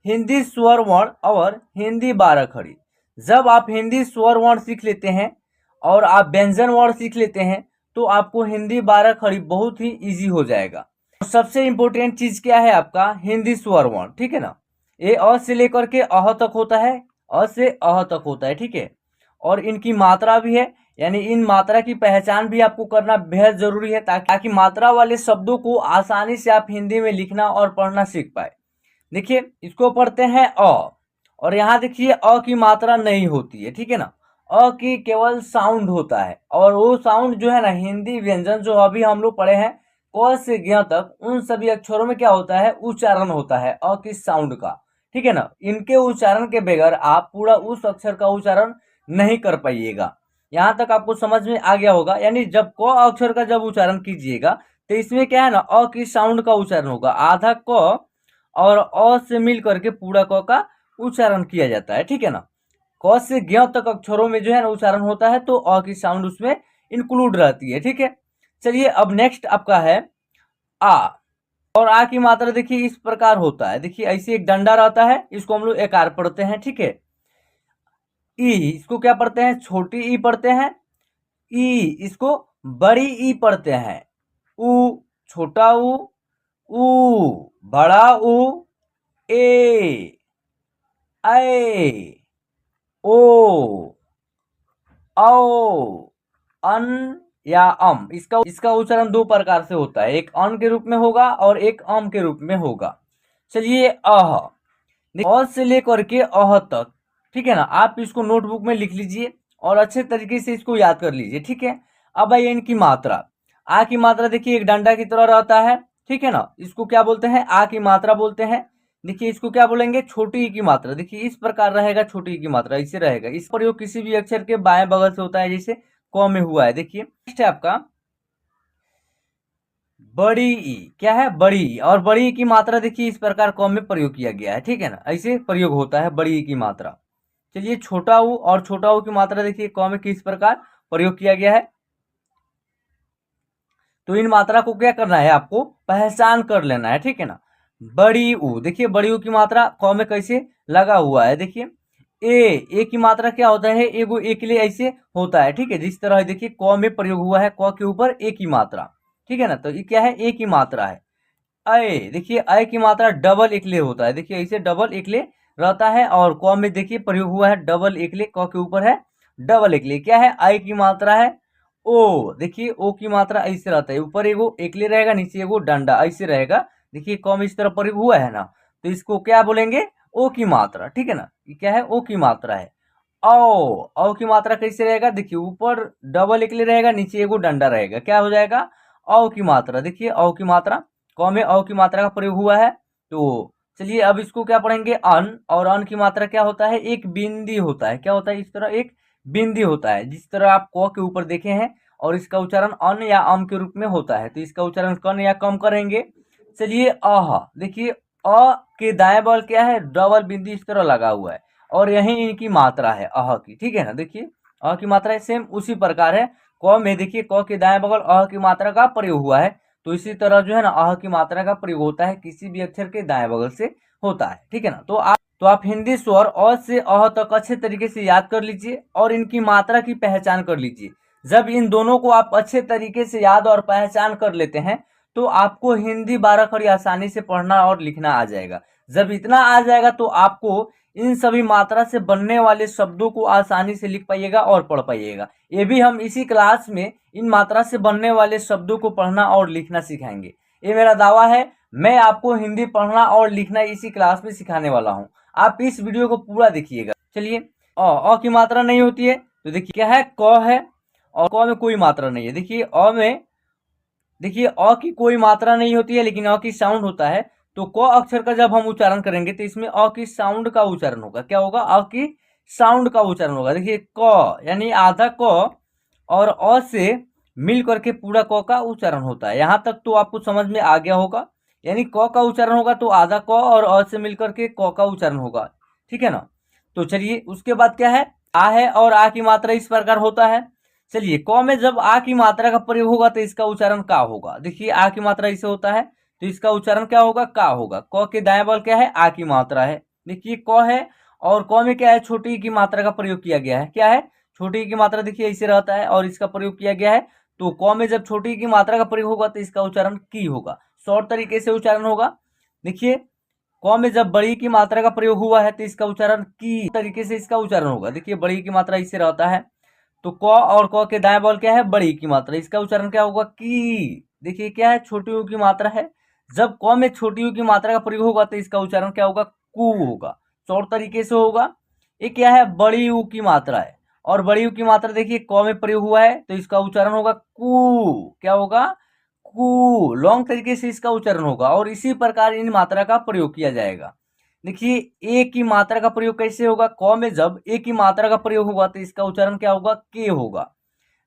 हिंदी स्वर वर्ण और हिंदी 12 खड़ी। जब आप हिंदी स्वर वर्ण सीख लेते हैं और आप व्यंजन वर्ण सीख लेते हैं तो आपको हिंदी 12 खड़ी बहुत ही इजी हो जाएगा। सबसे इम्पोर्टेंट चीज क्या है आपका हिंदी स्वर वर्ण, ठीक है ना। ये अ से लेकर के अह तक होता है, अ से अह तक होता है, ठीक है। और इनकी मात्रा भी है, यानी इन मात्रा की पहचान भी आपको करना बेहद जरूरी है ताकि मात्रा वाले शब्दों को आसानी से आप हिंदी में लिखना और पढ़ना सीख पाए। देखिए इसको पढ़ते हैं अ, और यहाँ देखिए अ की मात्रा नहीं होती है, ठीक है ना। अ की केवल साउंड होता है, और वो साउंड जो है ना हिंदी व्यंजन जो अभी हम लोग पढ़े हैं क से ज्ञ तक, उन सभी अक्षरों में क्या होता है उच्चारण होता है अ की साउंड का, ठीक है ना। इनके उच्चारण के बगैर आप पूरा उस अक्षर का उच्चारण नहीं कर पाइएगा। यहाँ तक आपको समझ में आ गया होगा। यानी जब क अक्षर का जब उच्चारण कीजिएगा तो इसमें क्या है ना अ की साउंड का उच्चारण होगा, आधा क और अ से मिल करके पूरा क का उच्चारण किया जाता है, ठीक है ना। क से ज्ञ तक अक्षरों में जो है ना उच्चारण होता है तो अ की साउंड उसमें इंक्लूड रहती है, ठीक है। चलिए अब नेक्स्ट आपका है आ, और आ की मात्रा देखिए इस प्रकार होता है। देखिए ऐसे एक डंडा रहता है, इसको हम लोग एकार पढ़ते हैं, ठीक है। ई, इसको क्या पढ़ते हैं छोटी ई पढ़ते हैं। ई, इसको बड़ी ई पढ़ते हैं। उ, छोटा ऊ, बड़ा ऊ, ए, ऐ, ओ, औ, अन या अम। इसका उच्चारण दो प्रकार से होता है, एक अन के रूप में होगा और एक अम के रूप में होगा। चलिए अह, अ से लेकर के अह तक, ठीक है ना। आप इसको नोटबुक में लिख लीजिए और अच्छे तरीके से इसको याद कर लीजिए, ठीक है। अब आइए इनकी मात्रा। आ की मात्रा देखिए एक डंडा की तरह रहता है, ठीक है ना। इसको क्या बोलते हैं आ की मात्रा बोलते हैं। देखिए इसको क्या बोलेंगे छोटी ई की मात्रा। देखिए इस प्रकार रहेगा छोटी ई की मात्रा, इसे रहेगा। इस प्रयोग किसी भी अक्षर के बाएं बगल से होता है, जैसे क में हुआ है। देखिए नेक्स्ट है आपका बड़ी ई। क्या है बड़ी ई, और बड़ी ई की मात्रा देखिए इस प्रकार क में प्रयोग किया गया है, ठीक है ना। ऐसे प्रयोग होता है बड़ी ई की मात्रा। चलिए छोटा ऊ, और छोटा ऊ की मात्रा देखिए क में किस प्रकार प्रयोग किया गया है। तो इन मात्रा को क्या करना है आपको पहचान कर लेना है, ठीक है ना। बड़ी ऊ, देखिए बड़ी ऊ की मात्रा क में कैसे लगा हुआ है। देखिए ए की मात्रा क्या होता है एगो ए के लिए ऐसे होता है, ठीक है। जिस तरह देखिए क में प्रयोग हुआ है क के ऊपर ए की मात्रा, ठीक है ना। तो ये क्या है ए की मात्रा है। ऐ, देखिए ऐ की मात्रा डबल एकले होता है। देखिए ऐसे डबल एकले रहता है, और क में देखिए प्रयोग हुआ है डबल एकले, क के ऊपर है डबल एकले। क्या है आई की मात्रा है ओ। देखिए ओ की मात्रा ऐसे रहता है, ऊपर एगो एकले रहेगा नीचे एगो डंडा ऐसे रहेगा। देखिए क में इस तरह प्रयोग हुआ है ना, तो इसको क्या बोलेंगे ओ की मात्रा, ठीक है ना। ये क्या है ओ की मात्रा है। औ की मात्रा कैसे रहेगा। देखिए ऊपर डबल एकले रहेगा नीचे एगो डंडा रहेगा, क्या हो जाएगा औ की मात्रा। देखिए औ की मात्रा क में औ की मात्रा का प्रयोग हुआ है। तो चलिए अब इसको क्या पढ़ेंगे अन, और अन की मात्रा क्या होता है एक बिंदी होता है। क्या होता है इस तरह एक बिंदी होता है, जिस तरह आप क के ऊपर देखे हैं, और इसका उच्चारण अन या अम के रूप में होता है, तो इसका उच्चारण कन या कम करेंगे। चलिए अह, देखिए अ के दाएं बगल क्या है डबल बिंदी इस तरह लगा हुआ है, और यही इनकी मात्रा है अह की, ठीक है ना। देखिए अ की मात्रा सेम उसी प्रकार है। क में देखिए क के दाएं बगल अह की मात्रा का प्रयोग हुआ है, तो इसी तरह जो है ना अह की मात्रा का प्रयोग होता है किसी भी अक्षर के दाएं बगल से होता है, ठीक है ना। तो आप हिंदी स्वर अ से अह तक अच्छे तरीके से याद कर लीजिए और इनकी मात्रा की पहचान कर लीजिए। जब इन दोनों को आप अच्छे तरीके से याद और पहचान कर लेते हैं तो आपको हिंदी 12 खड़ी आसानी से पढ़ना और लिखना आ जाएगा। जब इतना आ जाएगा तो आपको इन सभी मात्रा से बनने वाले शब्दों को आसानी से लिख पाइएगा और पढ़ पाइएगा। ये भी हम इसी क्लास में इन मात्रा से बनने वाले शब्दों को पढ़ना और लिखना सिखाएंगे। ये मेरा दावा है, मैं आपको हिंदी पढ़ना और लिखना इसी क्लास में सिखाने वाला हूँ। आप इस वीडियो को पूरा देखिएगा। चलिए अ की मात्रा नहीं होती है, तो देखिए क्या है क है, और क में कोई मात्रा नहीं है। देखिए अ में देखिए अ की कोई मात्रा नहीं होती है, लेकिन अ की साउंड होता है। तो क अक्षर का जब हम उच्चारण करेंगे तो इसमें अ की साउंड का उच्चारण होगा। क्या होगा अ की साउंड का उच्चारण होगा। देखिए क यानी आधा क और अ से मिल करके पूरा क का उच्चारण होता है। यहाँ तक तो आपको समझ में आ गया होगा। यानी क का उच्चारण होगा तो आधा क और अ से मिल करके क का उच्चारण होगा, ठीक है ना। तो चलिए उसके बाद क्या है आ है, और आ की मात्रा इस प्रकार होता है। चलिए क में जब आ की मात्रा का प्रयोग होगा तो इसका उच्चारण का होगा। देखिए आ की मात्रा इसे होता है तो इसका उच्चारण क्या होगा का होगा। क के दाएं बगल क्या है आ की मात्रा है, देखिए क है, और क में क्या है, छोटी की मात्रा का प्रयोग किया गया है। क्या है, छोटी की मात्रा देखिए ऐसे रहता है और इसका प्रयोग किया गया है। तो क में जब छोटी की मात्रा का प्रयोग होगा तो इसका उच्चारण की होगा, शॉर्ट तरीके से उच्चारण होगा। देखिए क में जब बड़ी की मात्रा का प्रयोग हुआ है तो इसका उच्चारण की तरीके से इसका उच्चारण होगा। देखिए बड़ी की मात्रा इससे रहता है, तो क और क के दाएं बगल क्या है, बड़ी की मात्रा, इसका उच्चारण क्या होगा, की। देखिए क्या है, छोटी ऊ की मात्रा है, जब क में छोटी ऊ की मात्रा का प्रयोग होगा तो इसका उच्चारण क्या होगा, कु होगा, शॉर्ट तरीके से होगा। ये क्या है, बड़ी ऊ की मात्रा है, और बड़ी ऊ की मात्रा देखिए क में प्रयोग हुआ है तो इसका उच्चारण होगा कु। क्या होगा, कु। लॉन्ग तरीके से इसका उच्चारण होगा, और इसी प्रकार इन मात्रा का प्रयोग किया जाएगा। देखिए ए की मात्रा का प्रयोग कैसे होगा, क में जब ए की मात्रा का प्रयोग होगा तो इसका उच्चारण क्या होगा, के होगा।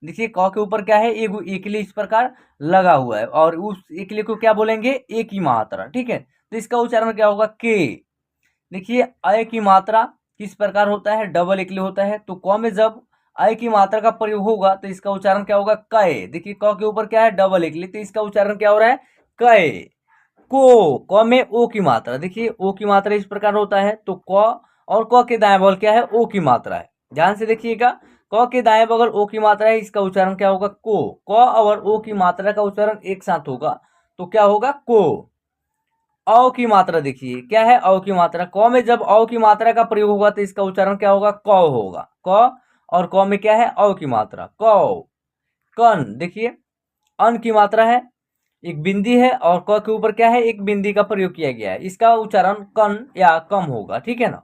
देखिए क के ऊपर क्या है, एगो एकले इस प्रकार लगा हुआ है, और उस एकले को क्या बोलेंगे, ए की मात्रा, ठीक है, तो इसका उच्चारण क्या होगा, के। देखिए अय की मात्रा किस प्रकार होता है, डबल एकले होता है, तो क में जब अय की मात्रा का प्रयोग होगा तो इसका उच्चारण क्या होगा, कय। देखिए क के ऊपर क्या है, डबल एकले, तो इसका उच्चारण क्या हो रहा है, कय। क में ओ की मात्रा, देखिए ओ की मात्रा इस प्रकार होता है, तो क और क के दाएं बगल क्या है, ओ की मात्रा है। ध्यान से देखिएगा, क के दाएं बगल ओ की मात्रा है, इसका उच्चारण क्या होगा, को। क और ओ की मात्रा का उच्चारण एक साथ होगा तो क्या होगा, को। औ की मात्रा देखिए क्या है, औ की मात्रा, क में जब औ की मात्रा का प्रयोग होगा तो इसका उच्चारण क्या होगा, क होगा। क और क में क्या है, औ की मात्रा, क। कन, देखिए अन की मात्रा है, एक बिंदी है, और क के ऊपर क्या है, एक बिंदी का प्रयोग किया गया है, इसका उच्चारण कन या कम होगा, ठीक है ना।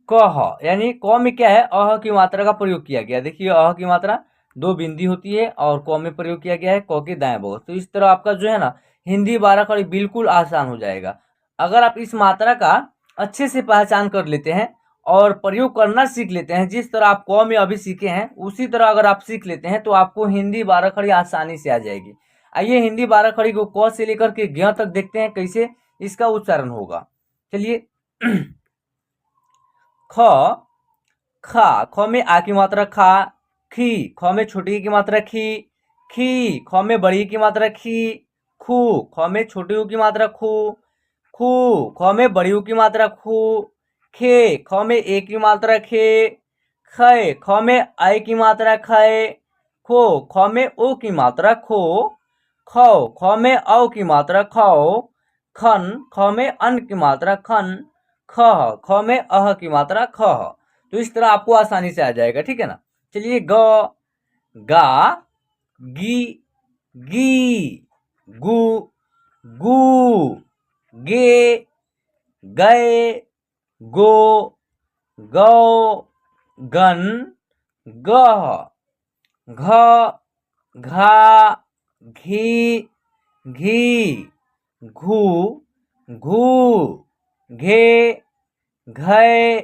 कह, यानी क में क्या है, अह की मात्रा का प्रयोग किया गया। देखिए अह की मात्रा दो बिंदी होती है और क में प्रयोग किया गया है, क के दाएं बगल। तो इस तरह आपका जो है ना हिंदी 12 कड़ी बिल्कुल आसान हो जाएगा अगर आप इस मात्रा का अच्छे से पहचान कर लेते हैं और प्रयोग करना सीख लेते हैं। जिस तरह आप क में अभी सीखे हैं उसी तरह अगर आप सीख लेते हैं तो आपको हिंदी 12 खड़ी आसानी से आ जाएगी। आइए हिंदी 12 खड़ी को क से लेकर के ज्ञ तक देखते हैं कैसे इसका उच्चारण होगा। चलिए ख, खा, ख में आ की मात्रा खा, खी, ख में छोटी की मात्रा खी, खी, ख में बड़ी की मात्रा खी, खू, ख में छोटी ऊ की मात्रा खू, खू, ख में बड़ी ऊ की मात्रा खू, खे, ख में ए की मात्रा खे, खे, ख में आई की मात्रा खे, खो, ख में ओ की मात्रा खो, खौ, ख में औ की मात्रा खौ, खन, ख में अन की मात्रा खन, खह, ख में अह की मात्रा खह। तो इस तरह आपको आसानी से आ जाएगा, ठीक है ना। चलिए ग, गा, गी, गी, गु, गु, गे, गए, गो, गौ, गन, गह, घ, घा, घी, घी, घू, घू, घे, घय,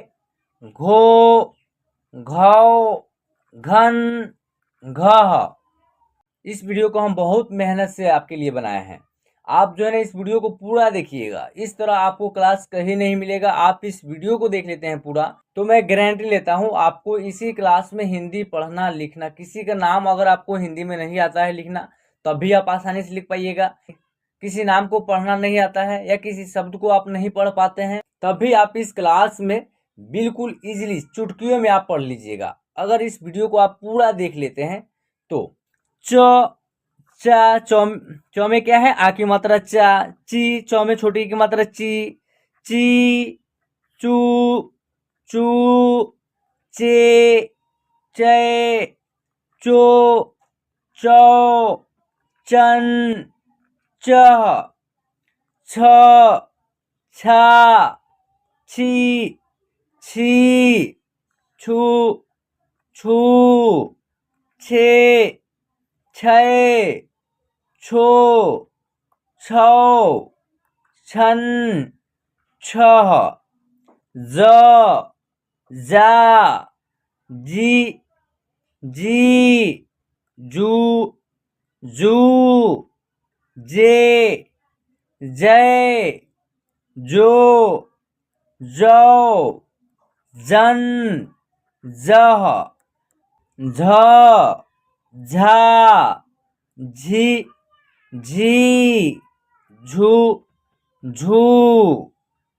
घो, घौ, घन, घह। इस वीडियो को हम बहुत मेहनत से आपके लिए बनाए हैं। आप जो है ना इस वीडियो को पूरा देखिएगा, इस तरह आपको क्लास कहीं नहीं मिलेगा। आप इस वीडियो को देख लेते हैं पूरा तो मैं गारंटी लेता हूँ आपको इसी क्लास में हिंदी पढ़ना लिखना, किसी का नाम अगर आपको हिंदी में नहीं आता है लिखना तब भी आप आसानी से लिख पाइएगा। किसी नाम को पढ़ना नहीं आता है या किसी शब्द को आप नहीं पढ़ पाते हैं तब भी आप इस क्लास में बिल्कुल इजीली चुटकियों में आप पढ़ लीजिएगा अगर इस वीडियो को आप पूरा देख लेते हैं तो। च, चा, चौ में क्या है, आ की मात्रा चा, ची, चौ में छोटी की मात्रा ची, ची, चू, चू, चे, चे, चो, चौ, चन, चह, छ, छा, छी, छी, छू, छू, छे, छय, छो, छौ, छन, छह, ज, जा, जी, जी, जू, जू, जे, जय, जो, जौ, जन, जह, झ, झा, झी, झी, झू, झू,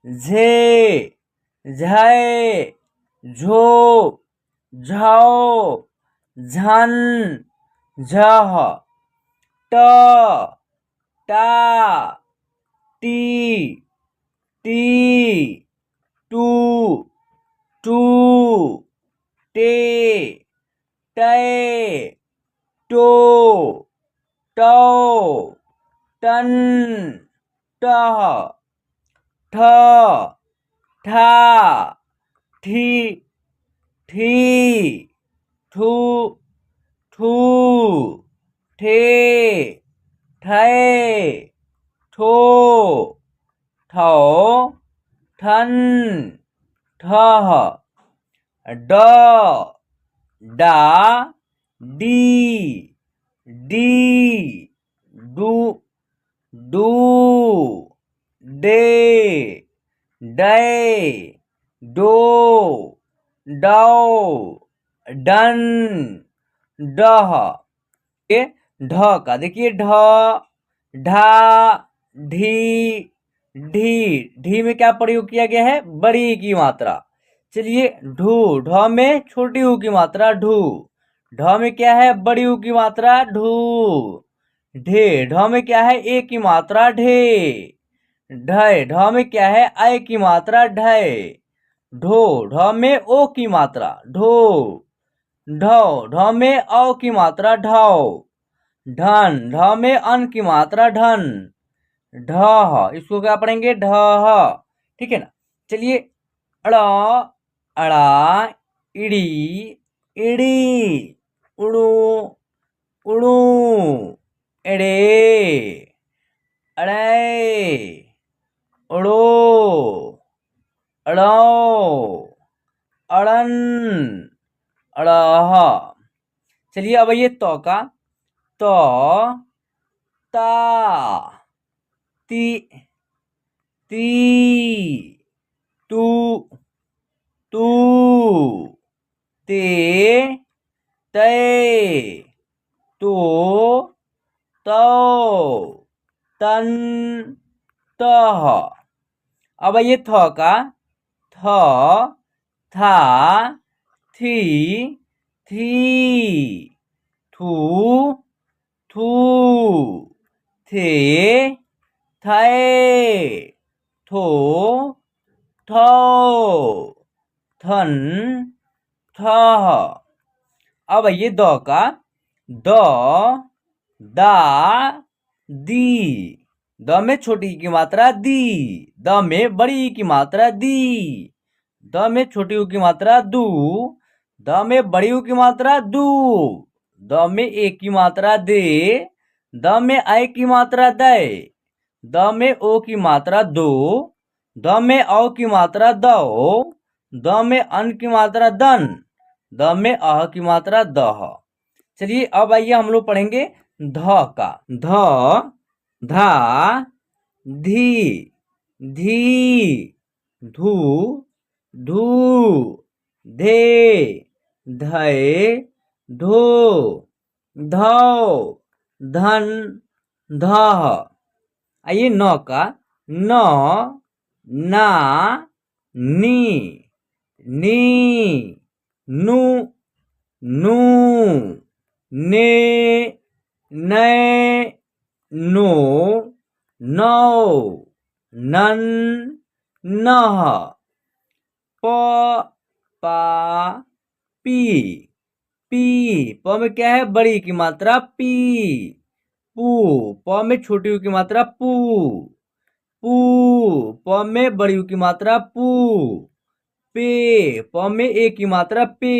झे झय झो झौ झन झह ट टा टी टी टू टू टे टै टो टौ टन टह ठ ठा ठी ठी ठू ठू ठे ठै ठो ठौ ठन ठह ड डा डी डी डू डू डे डै डो डौ डन डह। ये ढ का देखिए ढ ढा ढी ढी ढी में क्या प्रयोग किया गया है? बड़ी की मात्रा। चलिए ढू ढ में छोटी ऊ की मात्रा ढू। ढ में क्या है? बड़ी ऊ की मात्रा ढू। ढे ढ में क्या है? ए की मात्रा ढे। ढय ढ में क्या है? आय की मात्रा ढय। ढो ढ में ओ की मात्रा ढो। ढौ ढ में औ की मात्रा ढौ। ढन ढ में अन की मात्रा ढन। ढह इसको क्या पढ़ेंगे? ढह। ठीक है ना। चलिए अड़ अड़ा इड़ी इड़ी उड़ू उड़ू एड़े अड़े उड़ो अड़ो अड़न अड़ह। चलिए अब ये तो का तो ता ती ती तू तू ते तै तो तौ तन तह। अब ये थ का थ था थी थी थू थू थे थे थो थौ थन थह। अब ये द का द दा दी द में छोटी की मात्रा दी। द में बड़ी की मात्रा दी। द में छोटी ऊ की मात्रा दू। द में बड़ी ऊ की मात्रा दू। द में एक की मात्रा दे। द में आय की मात्रा दय। द में ओ की मात्रा दो। द में औ की मात्रा दो। द में अन की मात्रा दन। द में अह की मात्रा दह। चलिए अब आइए हम लोग पढ़ेंगे ध का ध धा धी धी धू धू धे धय धो धौ धन धह। आइए न का न ना नी नी नु नू ने नै नो नौ नन नह प पा पी पी प में क्या है? बड़ी की मात्रा पी। पू प में छोटी ऊ की मात्रा पू। पू प में बड़ी ऊ की मात्रा पू। पे प में ए की मात्रा पे।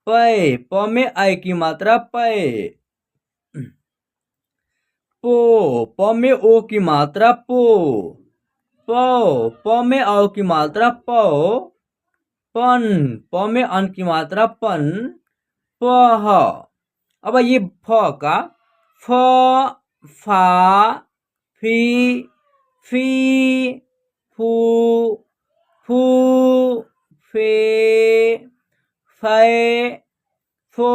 पै प में आय की मात्रा पै। पो प में ओ की मात्रा पो। पौ प में औ की मात्रा पौ। पन प में अन की मात्रा पन पह। अब ये फ का फ फा फी फी फू फू फे फै फो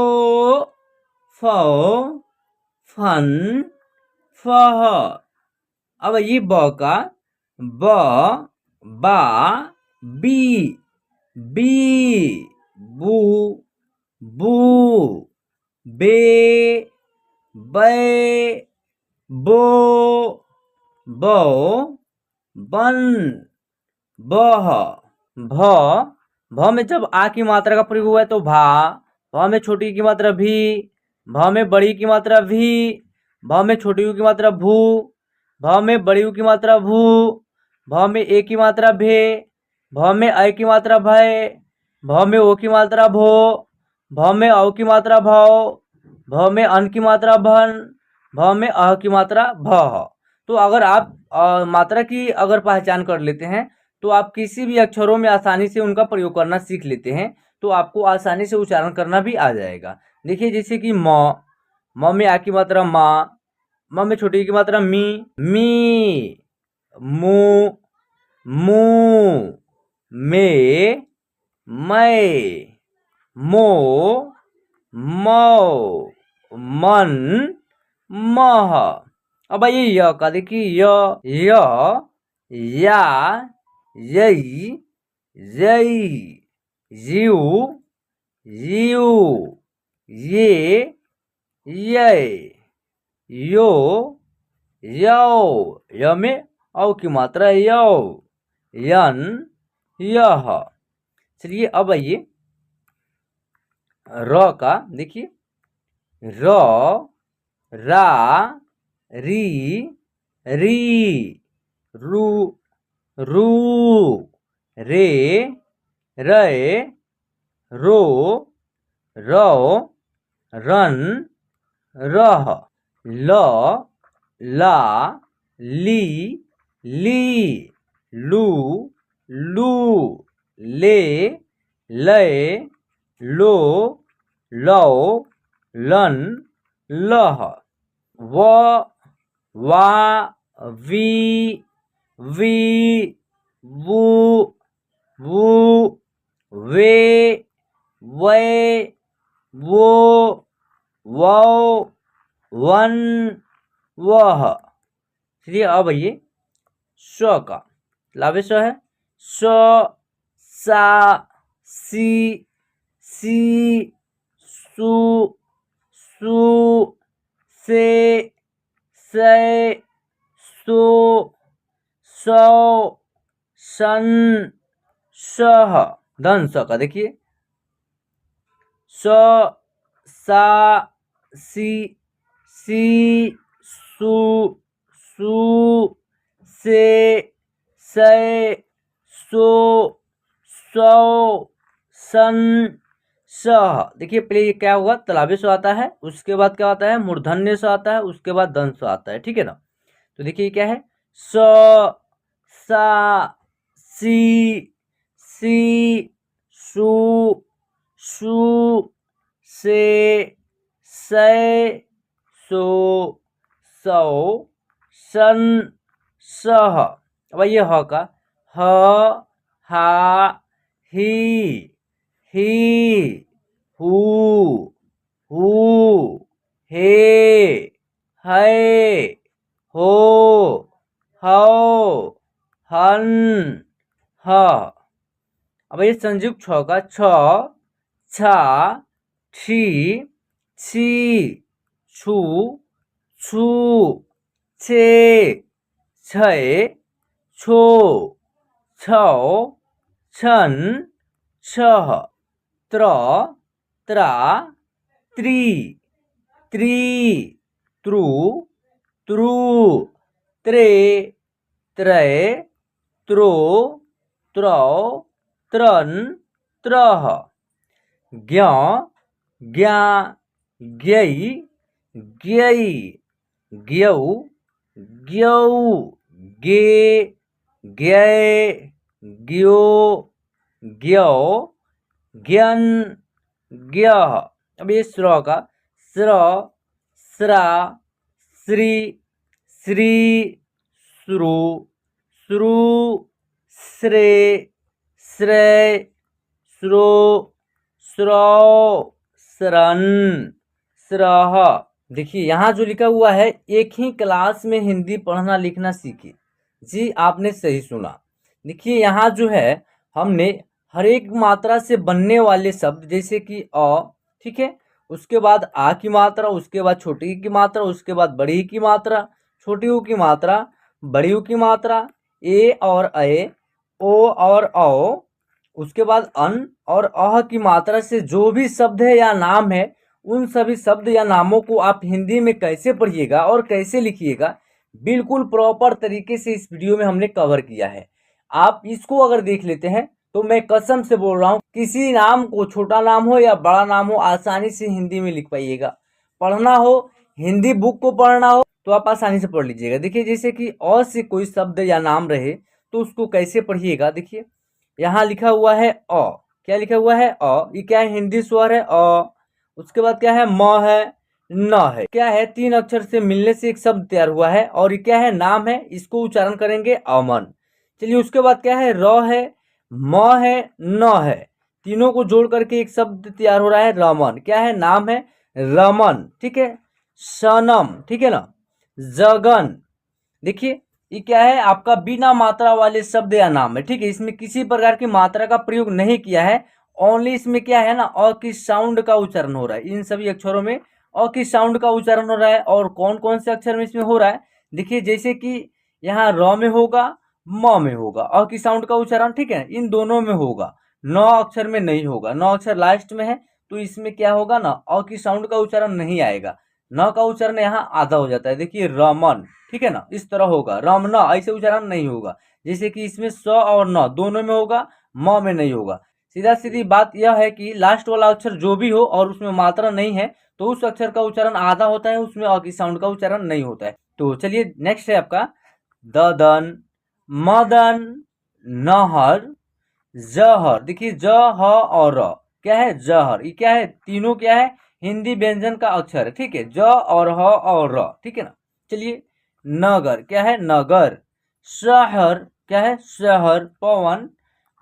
फौ फन फह। अब ये ब का ब बा, बी, बी, बू, बू, बे, बै, बो, बौ, बन, बह, भ। भ में जब आ की मात्रा का प्रयोग हुआ है तो भा, भ में छोटी की मात्रा भी, भ में बड़ी की मात्रा भी, भ में छोटी यू की मात्रा भू, भ में बड़ी यू की मात्रा भू, भ में ए की मात्रा भे, भ में ऐ की मात्रा भय, भ में ओ की मात्रा भो, भ में औ की मात्रा भौ, भ में अन की मात्रा भन, भ में अह की मात्रा भह। तो अगर आप मात्रा की अगर पहचान कर लेते हैं तो आप किसी भी अक्षरों में आसानी से उनका प्रयोग करना सीख लेते हैं, तो आपको आसानी से उच्चारण करना भी आ जाएगा। देखिए जैसे कि म में आ की मात्रा मा, म में छोटी की मात्रा मी, मु, मे, मै, मो, मौ, मन, मह। अब आइए य का, देखिए य, या, यई, जई, यू, यू, ये, यै, यो, यौ, य में औ की मात्रा यौ, यन, यह। चलिए अब आइए र का, देखिए र, रा, री, री, रू, रू, रे, रै, रो, रौ, रन, रह, ल, ला, ली, ली, लू, लू, ले, लै, लो, लौ, लन, लह, व, वा, वी, वी, वू, वू, वे, वै, वो, वौ, वन, वह। चलिए अब आइए स का, लावे स है स, सा, सी, सु, सू, से, सै, सो, सौ, सन, सह। दंस का, देखिए स, सा, सी, सु, सू, से, सै, सो, सौ, सन, सह। देखिए पहले ये क्या हुआ, तलाबे से आता है, उसके बाद क्या आता है, मूर्धन्य से आता है, उसके बाद दंस आता है, ठीक है ना। तो देखिए क्या है, स, सा, सी, सु, सू, से, सै, सो, सौ, सन, सह। अब ये ह का, ह, हा, ही, हू, हे, है, हो, हौ, हन, ह। अब ये संयुक्त छ का, छ, छा, छी, छी, छु, छु, छे, छै, छो, छौ, छन, छह, त्र, त्रा, त्रि, त्री,त्रु, त्रु, त्रे, त्रै, त्रो, त्रौ, त्रन, त्रह, ज्ञ, ज्ञा, ज्ञै, ज्ञै, ज्ञौ, ज्ञौ, गे, ज्ञै, ज्ञो, ज्ञौ, ज्ञन, ज्ञह। अब ये स्र का, स्र, स्रा, श्री, श्री, श्रु, श्रु, श्रे, श्रेय, श्रो, श्रौ, शरण, श्रह। देखिए यहाँ जो लिखा हुआ है, एक ही क्लास में हिंदी पढ़ना लिखना सीखे। जी आपने सही सुना। देखिए यहाँ जो है हमने हर एक मात्रा से बनने वाले शब्द जैसे कि अ, ठीक है, उसके बाद आ की मात्रा, उसके बाद छोटी ई की मात्रा, उसके बाद बड़ी ई की मात्रा, छोटी ऊ की मात्रा, बड़ी ऊ की मात्रा, ए और ए, ओ और औ, उसके बाद अन और अह की मात्रा से जो भी शब्द है या नाम है, उन सभी शब्द या नामों को आप हिंदी में कैसे पढ़िएगा और कैसे लिखिएगा, बिल्कुल प्रॉपर तरीके से इस वीडियो में हमने कवर किया है। आप इसको अगर देख लेते हैं तो मैं कसम से बोल रहा हूँ, किसी नाम को, छोटा नाम हो या बड़ा नाम हो, आसानी से हिंदी में लिख पाइएगा। पढ़ना हो, हिंदी बुक को पढ़ना हो तो आप आसानी से पढ़ लीजिएगा। देखिए जैसे कि अ से कोई शब्द या नाम रहे तो उसको कैसे पढ़िएगा। देखिए यहाँ लिखा हुआ है अ, क्या लिखा हुआ है अ, ये क्या है, हिंदी स्वर है अ, उसके बाद क्या है म है, न है, क्या है, तीन अक्षर से मिलने से एक शब्द तैयार हुआ है और ये क्या है, नाम है, इसको उच्चारण करेंगे अमन। चलिए उसके बाद क्या है, र है, म है, न है, तीनों को जोड़ करके एक शब्द तैयार हो रहा है रमन, क्या है, नाम है रमन, ठीक है, सनम, ठीक है ना, जगन। देखिए ये क्या है, आपका बिना मात्रा वाले शब्द या नाम है, ठीक है, इसमें किसी प्रकार की मात्रा का प्रयोग नहीं किया है। ओनली इसमें क्या है ना, अ की साउंड का उच्चारण हो रहा है, इन सभी अक्षरों में अ की साउंड का उच्चारण हो रहा है। और कौन कौन से अक्षर में इसमें हो रहा है, देखिए जैसे कि यहाँ र में होगा, म में होगा अ की साउंड का उच्चारण, ठीक है, इन दोनों में होगा, नौ अक्षर में नहीं होगा, नौ अक्षर लास्ट में है तो इसमें क्या होगा ना, अ की साउंड का उच्चारण नहीं आएगा, न का उच्चारण यहाँ आधा हो जाता है। देखिए रमन, ठीक है ना, इस तरह होगा, रमना ऐसे उच्चारण नहीं होगा। जैसे कि इसमें स और न दोनों में होगा, म में नहीं होगा। सीधा सीधी बात यह है कि लास्ट वाला अक्षर जो भी हो और उसमें मात्रा नहीं है तो उस अक्षर का उच्चारण आधा होता है, उसमें अ की साउंड का उच्चारण नहीं होता है। तो चलिए नेक्स्ट है आपका ददन, मदन, नहर, जहर। देखिए ज, ह और र, क्या है, जहर, ये क्या है, तीनों क्या है, हिंदी व्यंजन का अक्षर है, ठीक है, ज और ह और र, ठीक है ना। चलिए नगर, क्या है, नगर, शहर, क्या है, शहर, पवन,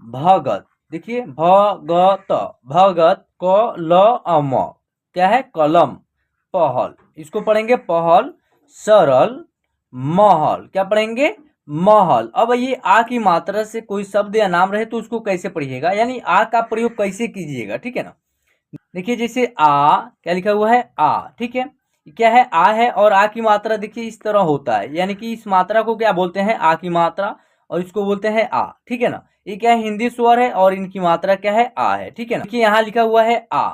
भगत। देखिए भगत, भगत, क ल अम, क्या है, कलम, पहल, इसको पढ़ेंगे पहल, सरल, महल, क्या पढ़ेंगे, महल। अब ये आ की मात्रा से कोई शब्द या नाम रहे तो उसको कैसे पढ़िएगा, यानी आ का प्रयोग कैसे कीजिएगा, ठीक है ना। देखिए जैसे आ, क्या लिखा हुआ है आ, ठीक है, क्या है, आ है और आ की मात्रा देखिए इस तरह होता है, यानी कि इस मात्रा को क्या बोलते हैं, आ की मात्रा, और इसको बोलते हैं आ, ठीक है ना। ये क्या है, हिंदी स्वर है और इनकी मात्रा क्या है, आ है, ठीक है ना। देखिए यहाँ लिखा हुआ है आ,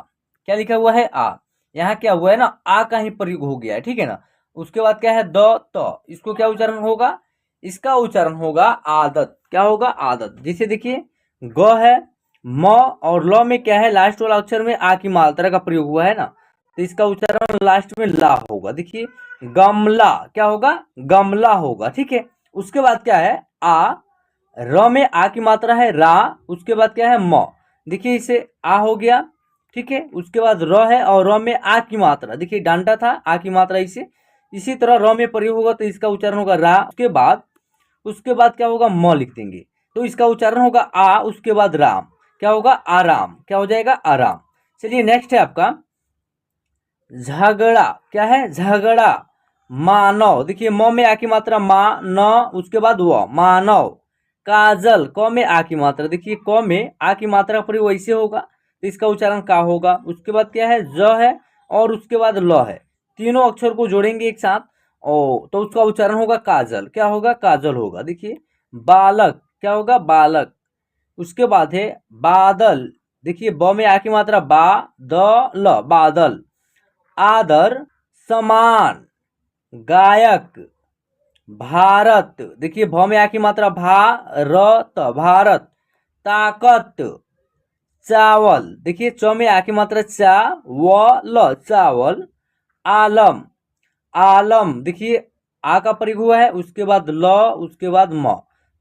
क्या लिखा हुआ है आ, यहाँ क्या हुआ है ना, आ का ही प्रयोग हो गया है, ठीक है ना। उसके बाद क्या है, द, त, इसको क्या उच्चारण होगा, इसका उच्चारण होगा आदत, क्या होगा, आदत। जैसे देखिए ग है, म और ल में क्या है, लास्ट वाला अक्षर में आ की मात्रा का प्रयोग हुआ है ना, तो इसका उच्चारण लास्ट में ला होगा। देखिए गमला, क्या होगा, गमला होगा, ठीक है। उसके बाद क्या है, आ, र में आ की मात्रा है रा, उसके बाद क्या है, म, देखिए इसे आ हो गया, ठीक है। उसके बाद र है और र में आ की मात्रा, देखिए डांटा था आ की मात्रा, इसे इसी तरह र में प्रयोग होगा तो इसका उच्चारण होगा रा। उसके बाद क्या होगा, म लिख देंगे तो इसका उच्चारण होगा आ, उसके बाद राम, क्या होगा, आराम, क्या हो जाएगा, आराम। चलिए नेक्स्ट है आपका झगड़ा, क्या है, झगड़ा, मानव। देखिए म में आ की मात्रा मा, न, उसके बाद व, मानव। काजल, क में आ की मात्रा, देखिए क में आ की मात्रा का प्रयोग वैसे होगा तो इसका उच्चारण का होगा। उसके बाद क्या है, ज है और उसके बाद ल है, तीनों अक्षर को जोड़ेंगे एक साथ ओ तो उसका उच्चारण होगा काजल, क्या होगा, काजल होगा। देखिए बालक, क्या होगा, बालक। उसके बाद है बादल, देखिए ब में आ की मात्रा बा, द, ल, बादल। आदर, समान, गायक, भारत। देखिए भ में आ की मात्रा भा, र, त, भारत। ताकत, चावल। देखिए च में आ की मात्रा चा, व, ल, चावल। आलम, आलम। देखिए आ का प्रयोग हुआ है, उसके बाद ल, उसके बाद म,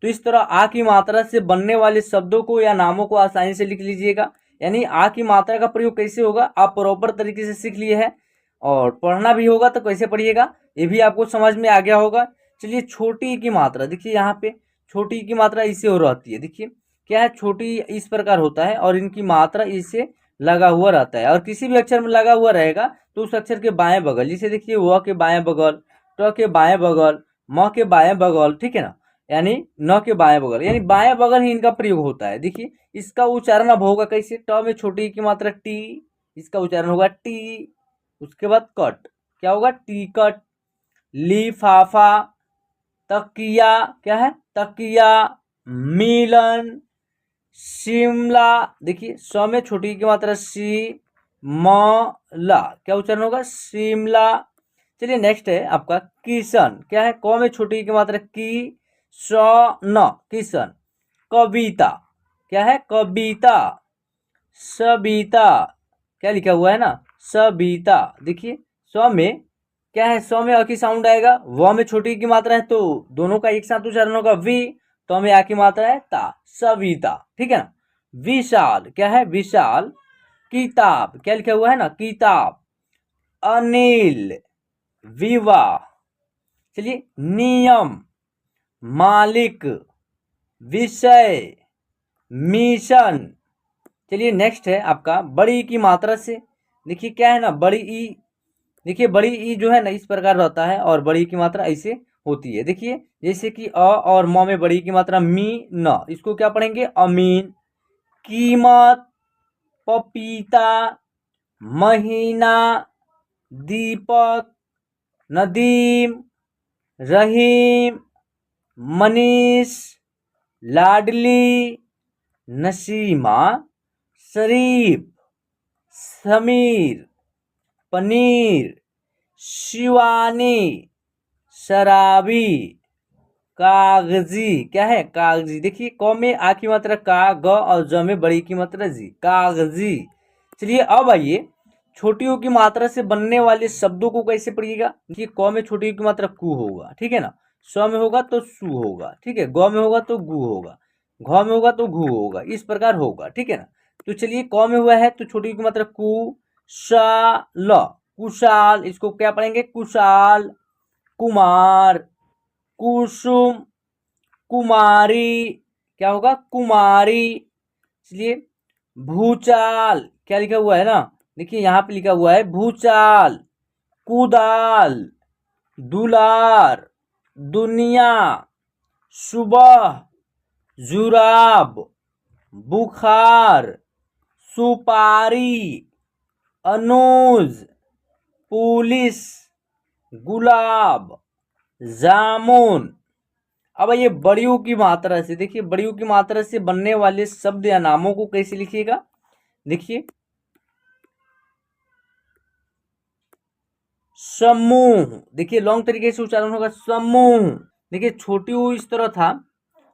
तो इस तरह आ की मात्रा से बनने वाले शब्दों को या नामों को आसानी से लिख लीजिएगा। यानी आ की मात्रा का प्रयोग कैसे होगा आप प्रॉपर तरीके से सीख लिए हैं, और पढ़ना भी होगा तो कैसे पढ़िएगा ये भी आपको समझ में आ गया होगा। चलिए छोटी की मात्रा, देखिए यहाँ पे छोटी की मात्रा इससे हो रहती है। देखिए क्या है, छोटी इस प्रकार होता है और इनकी मात्रा इससे लगा हुआ रहता है, और किसी भी अक्षर में लगा हुआ रहेगा तो उस अक्षर के बाएं बगल, जैसे देखिए व के बाएं बगल, ट के बाएं बगल, म के बाएं बगल, ठीक है ना, यानी न के बाएं बगल, यानी बाएं बगल ही इनका प्रयोग होता है। देखिए इसका उच्चारण अब होगा कैसे, ट में छोटी की मात्रा टी, इसका उच्चारण होगा टी, उसके बाद कट, क्या होगा टिकट। लिफाफा, तकिया, क्या है तकिया, मिलन, शिमला, देखिए स में छोटी की मात्रा सी, म ला, क्या उच्चारण होगा शिमला। चलिए नेक्स्ट है आपका किशन, क्या है क में छोटी की मात्रा की, स न किशन। कविता, क्या है कविता, सविता, क्या लिखा हुआ है ना सविता। देखिए स में क्या है, स में अ की साउंड आएगा, व में छोटी की मात्रा है तो दोनों का एक साथ उच्चारण होगा वी, तो में आ की मात्रा है ता, सविता, ठीक है ना। विशाल, क्या है विशाल। किताब, क्या लिखा हुआ है ना किताब। अनिल, विवाह। चलिए नियम, मालिक, विषय, मिशन। चलिए नेक्स्ट है आपका बड़ी की मात्रा से। देखिए क्या है ना बड़ी ई, देखिए बड़ी ई जो है ना इस प्रकार रहता है और बड़ी की मात्रा ऐसे होती है। देखिए जैसे कि अ और म में बड़ी की मात्रा मी न, इसको क्या पढ़ेंगे अमीन। कीमत, पपीता, महीना, दीपक, नदीम, रहीम, मनीष, लाडली, नसीमा, शरीफ, समीर, पनीर, शिवानी, शराबी, कागजी, क्या है कागजी। देखिए क में आ की मात्रा का, ग और ज में बड़ी की मात्रा जी, कागजी। चलिए अब आइए छोटी ऊ की मात्रा से बनने वाले शब्दों को कैसे पढ़िएगा। देखिए क में छोटी ऊ की मात्रा कु होगा, ठीक है ना। स में होगा तो सु होगा, ठीक है। ग में होगा तो गु होगा, घ में होगा तो घु होगा, इस प्रकार होगा, ठीक है ना। तो चलिए क में हुआ है तो छोटी ऊ की मात्रा कु, सा ल, कुशाल, इसको क्या पढ़ेंगे कुशाल। कुमार, कुसुम, कुमारी, क्या होगा कुमारी। चलिए भूचाल, क्या लिखा हुआ है ना, देखिए यहाँ पे लिखा हुआ है भूचाल। कुदाल, दुलार, दुनिया, सुबह, जुराब, बुखार, सुपारी, अनुज, पुलिस, गुलाब, जामुन। अब ये बड़ियों की मात्रा से, देखिए बड़ियों की मात्रा से बनने वाले शब्द या नामों को कैसे लिखिएगा। देखिए समूह, देखिए लॉन्ग तरीके से उच्चारण होगा समूह। देखिए छोटी ऊ इस तरह था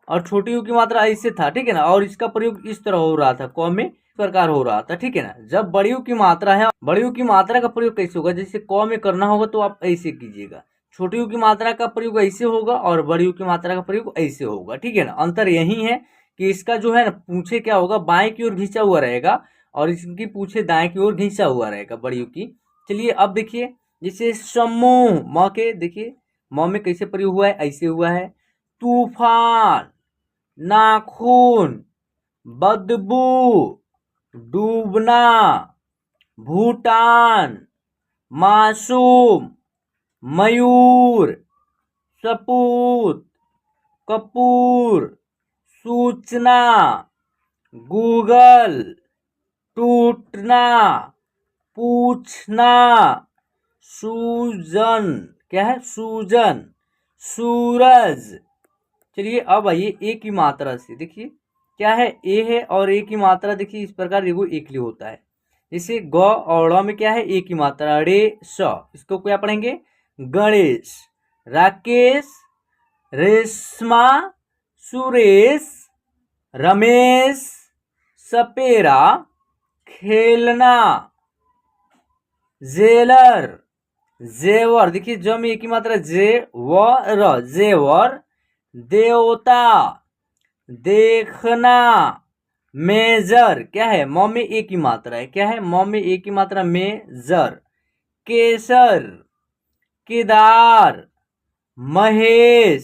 और छोटी ऊ की मात्रा ऐसे था, ठीक है ना, और इसका प्रयोग इस तरह हो रहा था, क में इस प्रकार हो रहा था, ठीक है ना। जब बड़ी ऊ की मात्रा है, बड़ी ऊ की मात्रा का प्रयोग कैसे होगा, जैसे क में करना होगा तो आप ऐसे कीजिएगा, छोटी ऊ की मात्रा का प्रयोग ऐसे होगा और बड़ी ऊ की मात्रा का प्रयोग ऐसे होगा, ठीक है ना। अंतर यही है कि इसका जो है ना पूछे क्या होगा बाएं की ओर घिंचा हुआ रहेगा और इसकी पूछे दाएं की ओर घिंचा हुआ रहेगा बड़ी ऊ की। चलिए अब देखिए जैसे समूह, म के देखिए म में कैसे प्रयोग हुआ है ऐसे हुआ है। तूफान, नाखून, बदबू, डूबना, भूटान, मासूम, मयूर, सपूत, कपूर, सूचना, गूगल, टूटना, पूछना, सूजन, क्या है सूजन, सूरज। चलिए अब आइए ए की मात्रा से। देखिए क्या है ए है और ए की मात्रा देखिए इस प्रकार एगो एकली होता है। जैसे ग और ड़ में क्या है ए की मात्रा रे स, इसको क्या पढ़ेंगे गणेश, राकेश, रेशमा, सुरेश, रमेश, सपेरा, खेलना, जेलर, जेवर। देखिए ज में एक ही मात्रा जे व र, जेवर, देवता, देखना, मेजर, क्या है म में एक ही मात्रा है, क्या है म में एक ही मात्रा मेजर, केसर, केदार, महेश,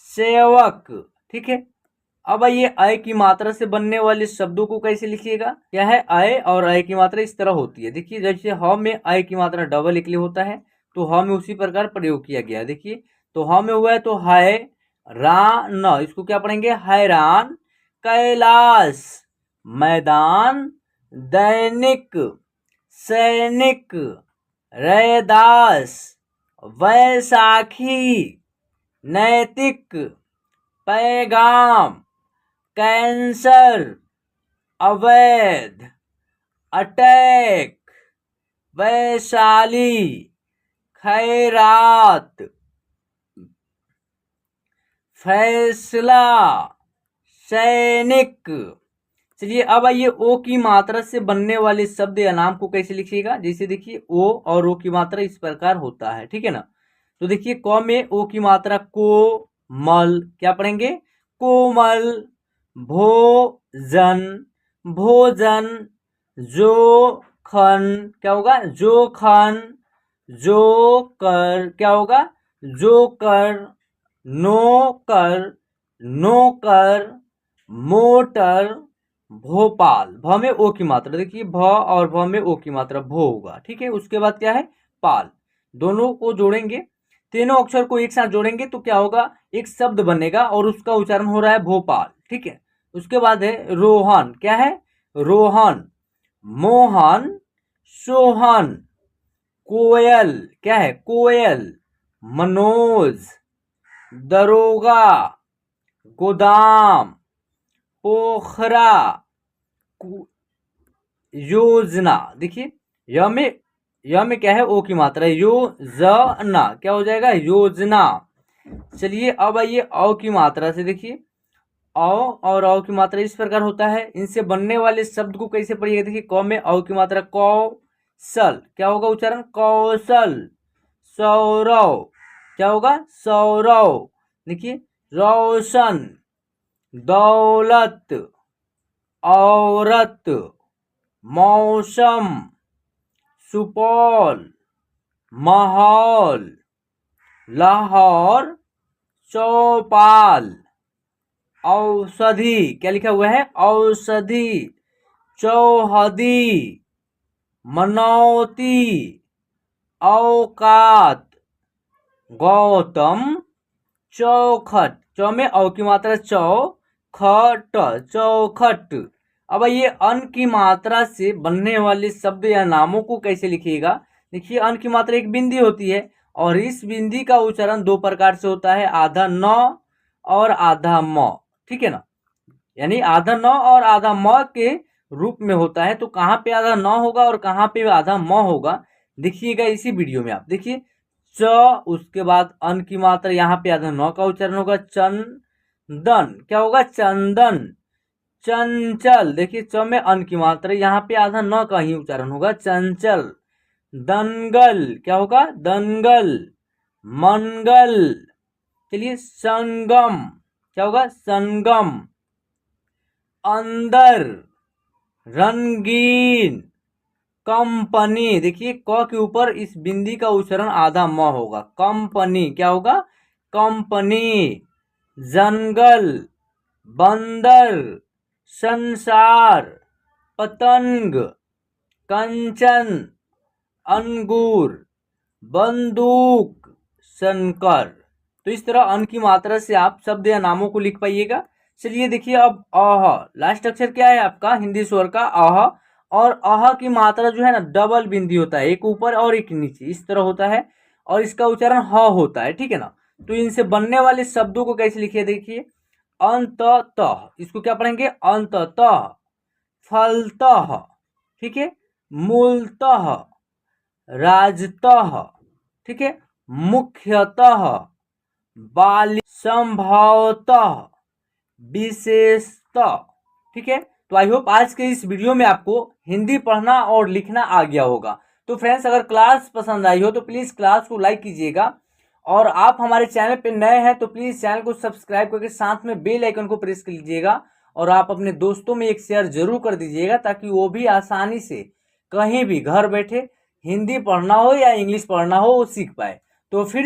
सेवक, ठीक है। अब ये अय की मात्रा से बनने वाले शब्दों को कैसे लिखिएगा। क्या है अय और अय की मात्रा इस तरह होती है। देखिए जैसे ह में अय की मात्रा डबल एकली होता है तो ह में उसी प्रकार प्रयोग किया गया है। देखिए तो ह में हुआ है तो हाय, रान, इसको क्या पढ़ेंगे? हैरान। कैलाश, मैदान। दैनिक, सैनिक। रैदास, वैसाखी। नैतिक, पैगाम। कैंसर, अवैध। अटैक, वैशाली। खैरात, फैसला। सैनिक। चलिए अब आइए ओ की मात्रा से बनने वाले शब्द या नाम को कैसे लिखिएगा। जैसे देखिए ओ और ओ की मात्रा इस प्रकार होता है, ठीक है ना। तो देखिए क में ओ की मात्रा को मल, क्या पढ़ेंगे? कोमल। भोजन, भोजन। जोखन, क्या होगा? जोखन। जोकर, क्या होगा? जोकर। नौकर, नौकर। मोटर। भोपाल, भ में ओ की मात्रा, देखिए भ और भ में ओ की मात्रा भो होगा, ठीक है। उसके बाद क्या है? पाल। दोनों को जोड़ेंगे, तीनों अक्षर को एक साथ जोड़ेंगे तो क्या होगा? एक शब्द बनेगा और उसका उच्चारण हो रहा है भोपाल, ठीक है। उसके बाद है रोहन, क्या है? रोहन। मोहन, सोहन। कोयल, क्या है? कोयल। मनोज, दरोगा। गोदाम, पोखरा। योजना, देखिए य में क्या है? ओ की मात्रा है। योजना, क्या हो जाएगा? योजना। चलिए अब आइए औ की मात्रा से, देखिए औ और औ की मात्रा इस प्रकार होता है। इनसे बनने वाले शब्द को कैसे पढ़िएगा? देखिए क में औ की मात्रा कौशल, क्या होगा उच्चारण? कौशल। सौरव, क्या होगा? सौरव। देखिए रोशन। दौलत। औरत। मौसम। सुपौल। माहौल। लाहौर। चौपाल। औषधि, क्या लिखा हुआ है? औषधि। चौहदी। मनौती। औकात। गौतम। चौखट, चौ में औ की मात्रा चौ, खट, चौखट। अब ये अन की मात्रा से बनने वाले शब्द या नामों को कैसे लिखिएगा? देखिए अन की मात्रा एक बिंदी होती है और इस बिंदी का उच्चारण दो प्रकार से होता है, आधा न और आधा म, ठीक है ना। यानी आधा न और आधा म के रूप में होता है। तो कहाँ पे आधा न होगा और कहाँ पे आधा म होगा देखिएगा इसी वीडियो में। आप देखिए च, उसके बाद अन की मात्रा यहाँ पे आधा न का उच्चारण होगा चंदन, क्या होगा? चंदन। चंचल, देखिए च में अन की मात्रा, यहाँ पे आधा न का ही उच्चारण होगा चंचल। दंगल, क्या होगा? दंगल। मंगल। चलिए संगम, क्या होगा? संगम। अंदर। रंगीन। कंपनी, देखिए क के ऊपर इस बिंदी का उच्चारण आधा म होगा, कंपनी, क्या होगा? कंपनी। जंगल। बंदर। संसार। पतंग। कंचन। अंगूर। बंदूक। शंकर। तो इस तरह अन की मात्रा से आप शब्द या नामों को लिख पाइएगा। चलिए देखिए अब अह, लास्ट अक्षर क्या है आपका? हिंदी स्वर का अह। और अह की मात्रा जो है ना डबल बिंदी होता है, एक ऊपर और एक नीचे, इस तरह होता है और इसका उच्चारण ह होता है, ठीक है ना। तो इनसे बनने वाले शब्दों को कैसे लिखिए? देखिए अंततः, इसको क्या पढ़ेंगे? अंततः। फलतः, ठीक है। मूलतः। राजतः, ठीक है। मुख्यतः। बाली, संभवतः। विशेषतः, ठीक है। तो आई होप आज के इस वीडियो में आपको हिंदी पढ़ना और लिखना आ गया होगा। तो फ्रेंड्स अगर क्लास पसंद आई हो तो प्लीज क्लास को लाइक कीजिएगा और आप हमारे चैनल पे नए हैं तो प्लीज चैनल को सब्सक्राइब करके साथ में बेल आइकन को प्रेस कर लीजिएगा और आप अपने दोस्तों में एक शेयर जरूर कर दीजिएगा ताकि वो भी आसानी से कहीं भी घर बैठे हिंदी पढ़ना हो या इंग्लिश पढ़ना हो वो सीख पाए। तो फिर